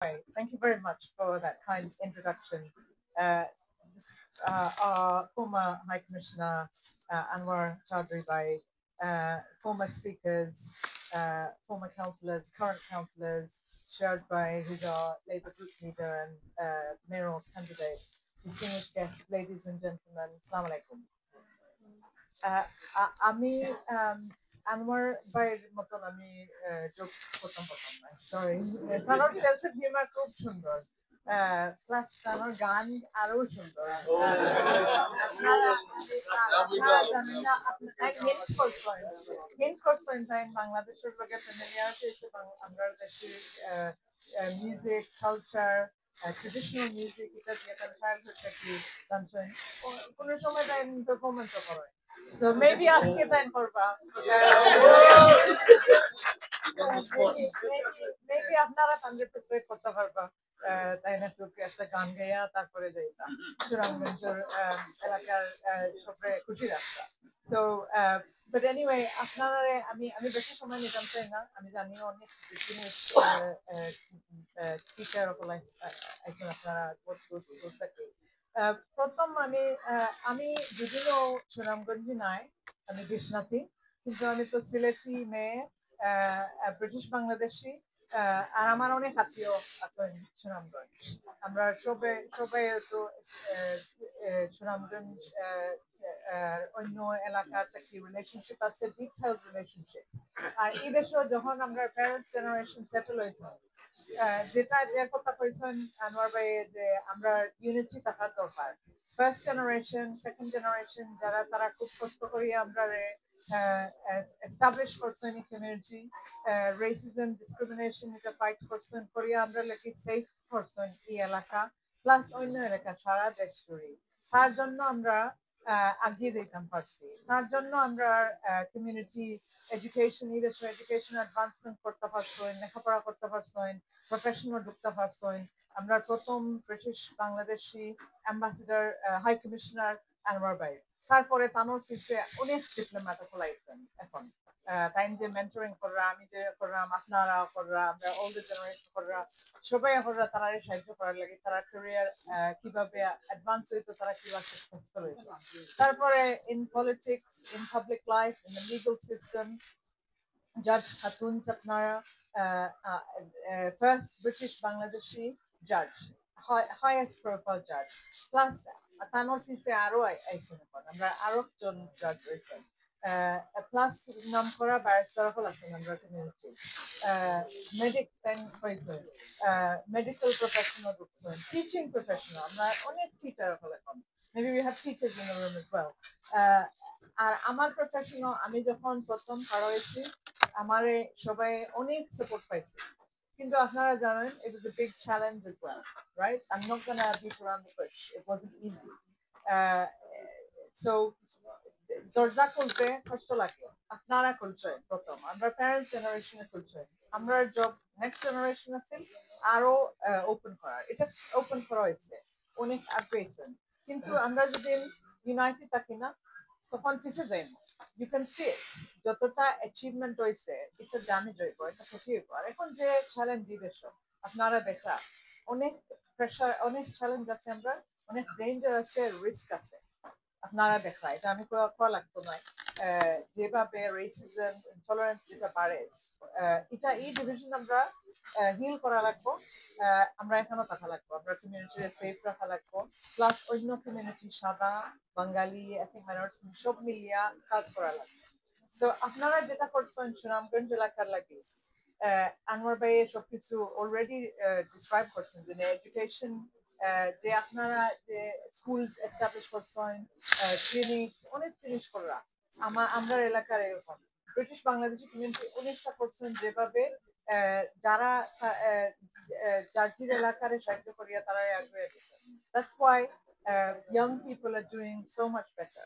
Thank you very much for that kind introduction. Uh, former High Commissioner Anwar Chaudhry Bhai, former speakers, former councillors, current councillors, shared by who's our Labour Group leader and mayoral candidate, distinguished guests, ladies and gentlemen, Assalamu alaikum. আমি আনোয়ার ভাইয়ের মতন আমি যোগ করতাম না sorry তানোর self humour খুব সুন্দর plus তানোর গান আরো সুন্দর জানেন না আপনার হিন্ট করছেন তাই বাংলাদেশের লোকে ফ্যামিলিয়ার হয়েছে আমরা দেশে মিউজিক কালচার ট্রেডিশনাল মিউজিক এটা দিয়ে তার চাইল্ডহুড থেকে জানছেন কোনো সময় তাই পারফরমেন্সও করে So maybe ask it and Korba. Maybe আপনারা পাঞ্জাব করতে পারবা তাই না টুকি একটা গান গাইয়া তারপরে যাইতা সুরামগঞ্জের এলাকার সবরে খুশি রাস্তা তো but anyway আপনারা আমি বেশি সময় নিতাম চাই না আমি জানি অনেক স্পিকার একজন আপনারা প্রথম আমি যদিও সুনামগঞ্জে নাই আমি কৃষ্ণাথী কিন্তু আমি তো সিলেটি মেয়ে ব্রিটিশ বাংলাদেশি আর আমার অনেক আত্মীয় আছেন সুনামগঞ্জ আমরা সবাই তো সুনামগঞ্জ অন্য এলাকার একটি রিলেশনশিপ আছে ডিপ হেলথ রিলেশনশিপ আর এই দেশেও যখন আমরা প্যারেন্টস জেনারেশন সেটেল হয়েছে যেটা যে কথা কইছেন আনোয়ার ভাই যে আমরা ইউনিটি থাকার দরকার ফার্স্ট জেনারেশন সেকেন্ড জেনারেশন যারা তারা খুব কষ্ট করি আমরা এস্টাবলিশ করছেন এই কমিউনিটি রেসিজম ডিসক্রিমিনেশন এটা ফাইট করছেন করিয়া আমরা লেখি সেফ করছেন এই এলাকা প্লাস অন্য এলাকা সারা দেশ জুড়ে তার জন্য আমরা আগিয়ে যেতাম পারছি তার জন্য আমরা কমিউনিটি এডুকেশন এডুকেশন অ্যাডভান্সমেন্ট করতে পারছেন লেখাপড়া করতে পারছেন প্রফেশনাল ঢুকতে পারছেন আমরা প্রথম British Bangladeshi ambassador high commissioner Anwar ভাই তারপরে তানোর পিছিয়ে অনেক ডিপ্লোম্যাট খোলাইছেন এখন তাই যে মেন্টরিং কররা আমি যে করলাম আপনারা কররা আমরা ওল্ড জেনারেশন কররা সবাই কররা তারা সাহায্য করার লাগে তারা ক্যারিয়ার কিভাবে অ্যাডভান্স হইতো তারা কিভাবে সাকসেসফুল হইতো তারপরে in politics in public life in the legal system জাজ খাতুন আপনারা ফার্স্ট ব্রিটিশ বাংলাদেশি জাজ highest profile judge plus তানোর পিছে আরো আইছেন এখন আমরা আরো জন জাজ রয়েছেন প্লাস নাম করা ব্যারিস্টার হল আছেন আমরা কমিউনিটি মেডিকেল প্রফেশনাল ঢুকছেন টিচিং প্রফেশনাল আমরা অনেক টিচার হল এখন maybe we have teachers in the room as well আর আমার প্রফেশনাল আমি যখন প্রথম পার হয়েছি আমারে সবাই অনেক সাপোর্ট পাইছে কিন্তু আপনারা জানেন it was a big challenge as well right I'm not gonna beat around the bush it wasn't easy so দরজা খুলতে কষ্ট লাগে আপনারা খুলছে প্রথম আমরা প্যারেন্টস জেনারেশনে খুলছে আমরা জব নেক্সট জেনারেশন আছে আরো ওপেন করার এটা ওপেন করা হয়েছে অনেক আগ্রহীছেন কিন্তু আমরা যদি ইউনাইটেড থাকি না তখন পিছিয়ে যাই না you can see it যতটা অ্যাচিভমেন্ট হয়েছে এটা জানি যাইব এটা ক্ষতি হইব আর এখন যে চ্যালেঞ্জ দিয়েছ আপনারা দেখা অনেক প্রেশার অনেক চ্যালেঞ্জ আছে আমরা অনেক ডেঞ্জার আছে রিস্ক আছে আপনারা দেখা এটা আমি কোয়া লাগতো না যেভাবে রেসিজম ইনটলারেন্স যেটা বাড়ে এটা এই ডিভিশন আমরা হিল করা লাগবো আমরা এখানেও থাকা লাগবো আমরা কমিউনিটি সেফ রাখা লাগবো প্লাস অন্য কমিউনিটি সাদা বাঙালি এথনিক মাইনরিটি সব মিলিয়া কাজ করা লাগবে তো আপনারা যেটা করছেন সুনামগঞ্জ এলাকার লাগে আনোয়ার ভাই সবকিছু অলরেডি ডিসক্রাইব করছেন যে এডুকেশন যে আপনারা যে স্কুল এস্টাবলিশ করছেন ক্লিনিক অনেক জিনিস করা আমরা এলাকার এরকম ব্রিটিশ বাংলাদেশি কমিউনিটি অনেকটা করছেন যেভাবে যারা জার্জির এলাকার সাহায্য করিয়া তারা আগ্রহী দিচ্ছেন that's why young people are doing so much better